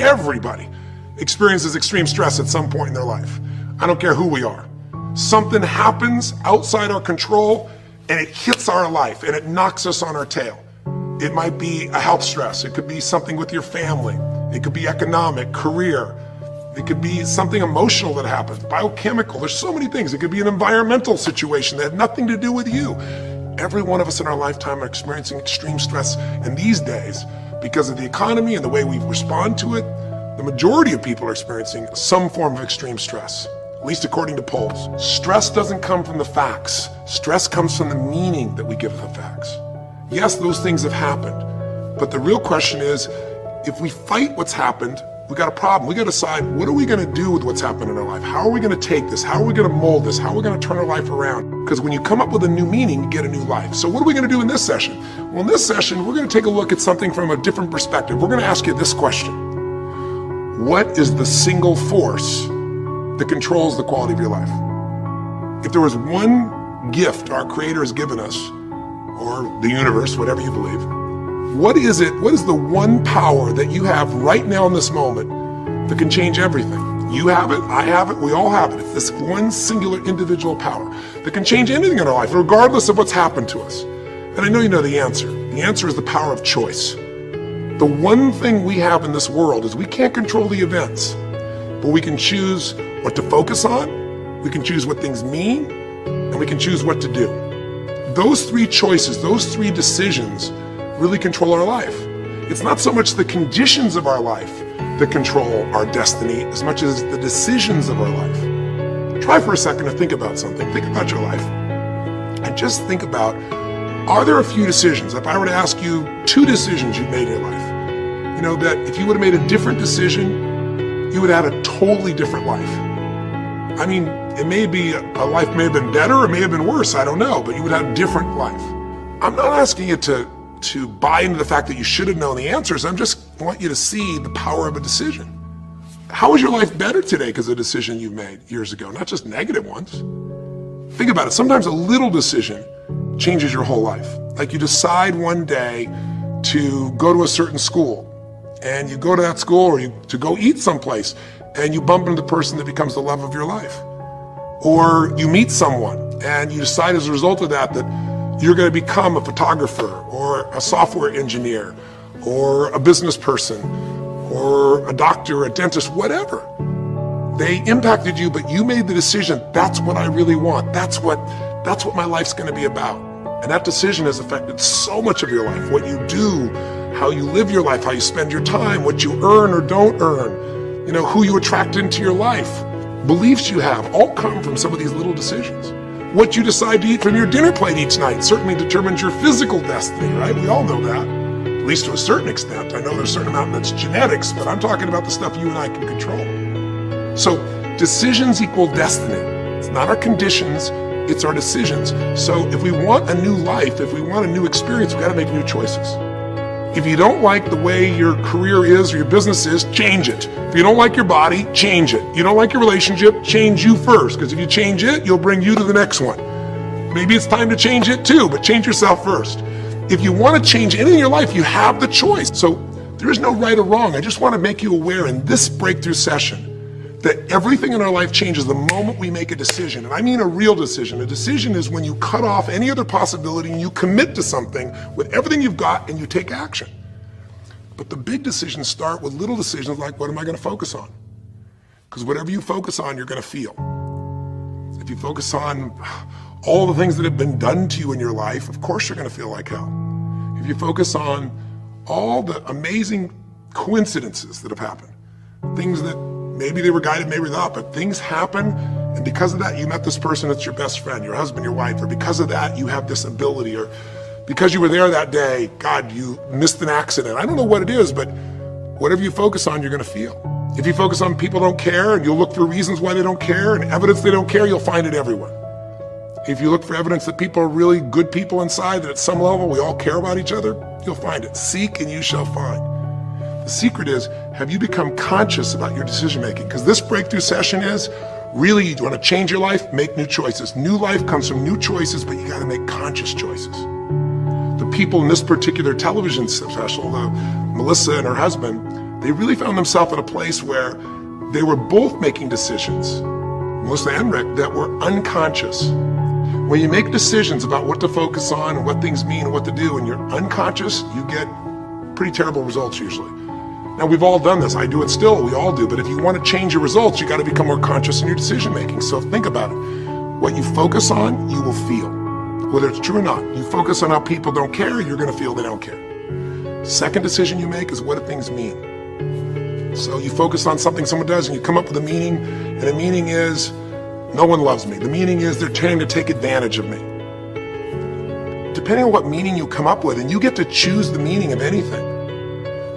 everybody experiences extreme stress at some point in their life. I don't care who we are. Something happens outside our control and it hits our life and it knocks us on our tail. It might be a health stress. It could be something with your family. It could be economic, career. It could be something emotional that happens, biochemical. There's so many things. It could be an environmental situation that had nothing to do with you. Every one of us in our lifetime are experiencing extreme stress. And these days, because of the economy and the way we respond to it, the majority of people are experiencing some form of extreme stress, at least according to polls. Stress doesn't come from the facts. Stress comes from the meaning that we give the facts. Yes, those things have happened, but the real question is, if we fight what's happened, we got a problem. We got to decide, what are we going to do with what's happened in our life? How are we going to take this? How are we going to mold this? How are we going to turn our life around? Because when you come up with a new meaning, you get a new life. So what are we going to do in this session? Well, in this session, we're going to take a look at something from a different perspective. We're going to ask you this question. What is the single force that controls the quality of your life? If there was one gift our Creator has given us, or the universe, whatever you believe, what is it? What is the one power that you have right now in this moment that can change everything? You have it, I have it, we all have it. It's this one singular individual power that can change anything in our life, regardless of what's happened to us. And I know you know the answer. The answer is the power of choice. The one thing we have in this world is we can't control the events, but we can choose what to focus on, we can choose what things mean, and we can choose what to do. Those three choices, those three decisions really control our life. It's not so much the conditions of our life that control our destiny as much as the decisions of our life. Try for a second to think about something. Think about your life. And just think about, are there a few decisions? If I were to ask you 2 decisions you've made in your life, you know, that if you would have made a different decision, you would have had a totally different life. I mean, it may be, a life may have been better or may have been worse, I don't know, but you would have a different life. I'm not asking you to buy into the fact that you should have known the answers. I just want you to see the power of a decision. How is your life better today because of a decision you made years ago, not just negative ones? Think about it. Sometimes a little decision changes your whole life. Like you decide one day to go to a certain school, and you go to that school, or to go eat someplace, and you bump into the person that becomes the love of your life. Or you meet someone, and you decide as a result of that you're going to become a photographer or a software engineer or a business person or a doctor, a dentist, whatever. They impacted you, but you made the decision, that's what I really want. That's what my life's going to be about. And that decision has affected so much of your life. What you do, how you live your life, how you spend your time, what you earn or don't earn, you know, who you attract into your life, beliefs you have, all come from some of these little decisions. What you decide to eat from your dinner plate each night certainly determines your physical destiny, right? We all know that, at least to a certain extent. I know there's a certain amount that's genetics, but I'm talking about the stuff you and I can control. So decisions equal destiny. It's not our conditions, it's our decisions. So if we want a new life, if we want a new experience, we got to make new choices. If you don't like the way your career is or your business is, change it. If you don't like your body, change it. You don't like your relationship, change you first, because if you change it, you'll bring you to the next one. Maybe it's time to change it too, but change yourself first. If you want to change anything in your life, you have the choice. So there is no right or wrong. I just want to make you aware in this breakthrough session that everything in our life changes the moment we make a decision. And I mean a real decision. A decision is when you cut off any other possibility and you commit to something with everything you've got and you take action. But the big decisions start with little decisions like, what am I going to focus on? Because whatever you focus on, you're going to feel. If you focus on all the things that have been done to you in your life, of course you're going to feel like hell. If you focus on all the amazing coincidences that have happened, things that maybe they were guided, maybe not, but things happen, and because of that, you met this person that's your best friend, your husband, your wife, or because of that, you have this ability, or because you were there that day, God, you missed an accident. I don't know what it is, but whatever you focus on, you're going to feel. If you focus on people don't care, and you'll look for reasons why they don't care, and evidence they don't care, you'll find it everywhere. If you look for evidence that people are really good people inside, that at some level we all care about each other, you'll find it. Seek and you shall find. The secret is, have you become conscious about your decision making? Because this breakthrough session is, really, you want to change your life, make new choices. New life comes from new choices, but you got to make conscious choices. The people in this particular television special, Melissa and her husband, they really found themselves in a place where they were both making decisions, Melissa and Rick, that were unconscious. When you make decisions about what to focus on and what things mean and what to do, and you're unconscious, you get pretty terrible results usually. Now, we've all done this. I do it still. We all do. But if you want to change your results, you got to become more conscious in your decision making. So think about it. What you focus on, you will feel. Whether it's true or not. You focus on how people don't care, you're going to feel they don't care. Second decision you make is what do things mean. So you focus on something someone does and you come up with a meaning, and the meaning is no one loves me. The meaning is they're trying to take advantage of me. Depending on what meaning you come up with, and you get to choose the meaning of anything.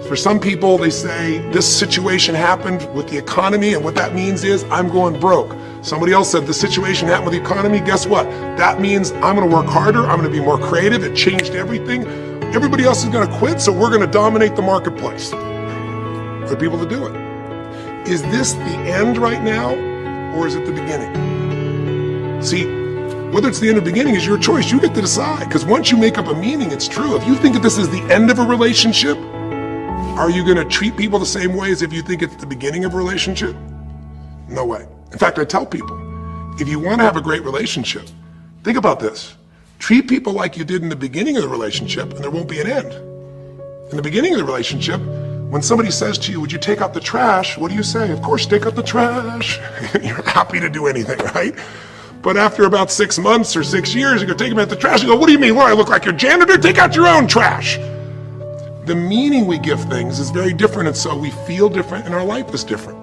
For some people, they say this situation happened with the economy, and what that means is I'm going broke. Somebody else said the situation happened with the economy. Guess what? That means I'm going to work harder. I'm going to be more creative. It changed everything. Everybody else is going to quit, so we're going to dominate the marketplace. For people to do it. Is this the end right now, or is it the beginning? See, whether it's the end or beginning is your choice. You get to decide, because once you make up a meaning, it's true. If you think that this is the end of a relationship, are you going to treat people the same way as if you think it's the beginning of a relationship? No way. In fact, I tell people, if you want to have a great relationship, think about this. Treat people like you did in the beginning of the relationship, and there won't be an end. In the beginning of the relationship, when somebody says to you, would you take out the trash? What do you say? Of course, take out the trash. You're happy to do anything, right? But after about 6 months or 6 years, you go take them out the trash. You go, what do you mean? What, I look like your janitor? Take out your own trash. The meaning we give things is very different, and so we feel different, and our life is different.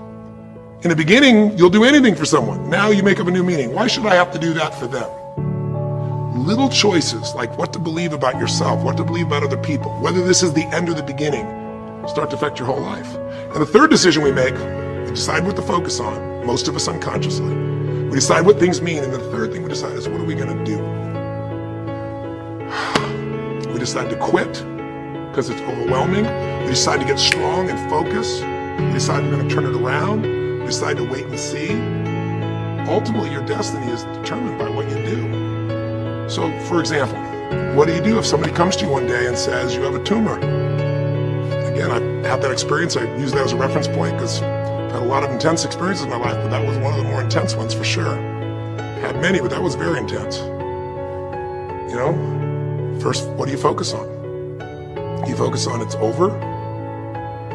In the beginning, you'll do anything for someone. Now you make up a new meaning. Why should I have to do that for them? Little choices, like what to believe about yourself, what to believe about other people, whether this is the end or the beginning, start to affect your whole life. And the third decision we make, we decide what to focus on, most of us unconsciously. We decide what things mean, and the third thing we decide is what are we going to do? We decide to quit, because it's overwhelming. We decide to get strong and focus. We decide we're going to turn it around. We decide to wait and see. Ultimately, your destiny is determined by what you do. So, for example, what do you do if somebody comes to you one day and says you have a tumor? Again, I've had that experience. I use that as a reference point because I've had a lot of intense experiences in my life, but that was one of the more intense ones for sure. Had many, but that was very intense. You know, first, what do you focus on? Do you focus on it's over?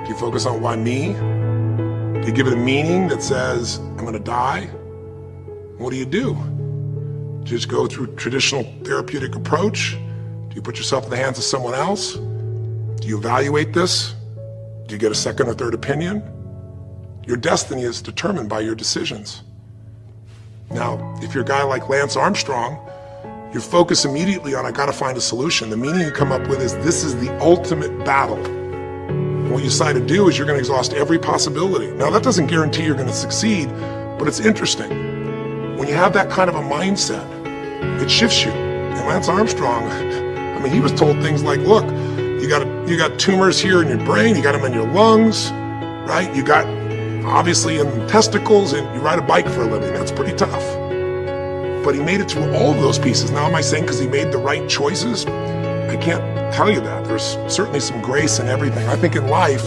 Do you focus on why me? Do you give it a meaning that says, I'm going to die? What do? Do you just go through traditional therapeutic approach? Do you put yourself in the hands of someone else? Do you evaluate this? Do you get a second or third opinion? Your destiny is determined by your decisions. Now, if you're a guy like Lance Armstrong, you focus immediately on, I gotta find a solution. The meaning you come up with is, this is the ultimate battle. And what you decide to do is you're gonna exhaust every possibility. Now that doesn't guarantee you're gonna succeed, but it's interesting. When you have that kind of a mindset, it shifts you. And Lance Armstrong, I mean, he was told things like, look, you got tumors here in your brain, you got them in your lungs, right? You got, obviously, in the testicles, and you ride a bike for a living. That's pretty tough. But he made it through all of those pieces. Now, am I saying because he made the right choices? I can't tell you that. There's certainly some grace in everything. I think in life,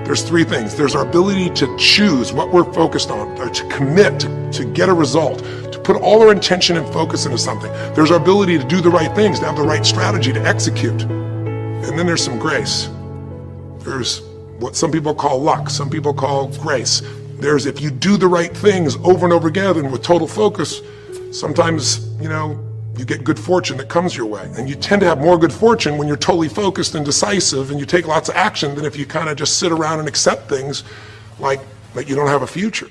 there's three things. There's our ability to choose what we're focused on, or to commit, to get a result, to put all our intention and focus into something. There's our ability to do the right things, to have the right strategy, to execute. And then there's some grace. There's what some people call luck, some people call grace. There's if you do the right things over and over again and with total focus, sometimes, you know, you get good fortune that comes your way. And you tend to have more good fortune when you're totally focused and decisive and you take lots of action than if you kind of just sit around and accept things like that you don't have a future.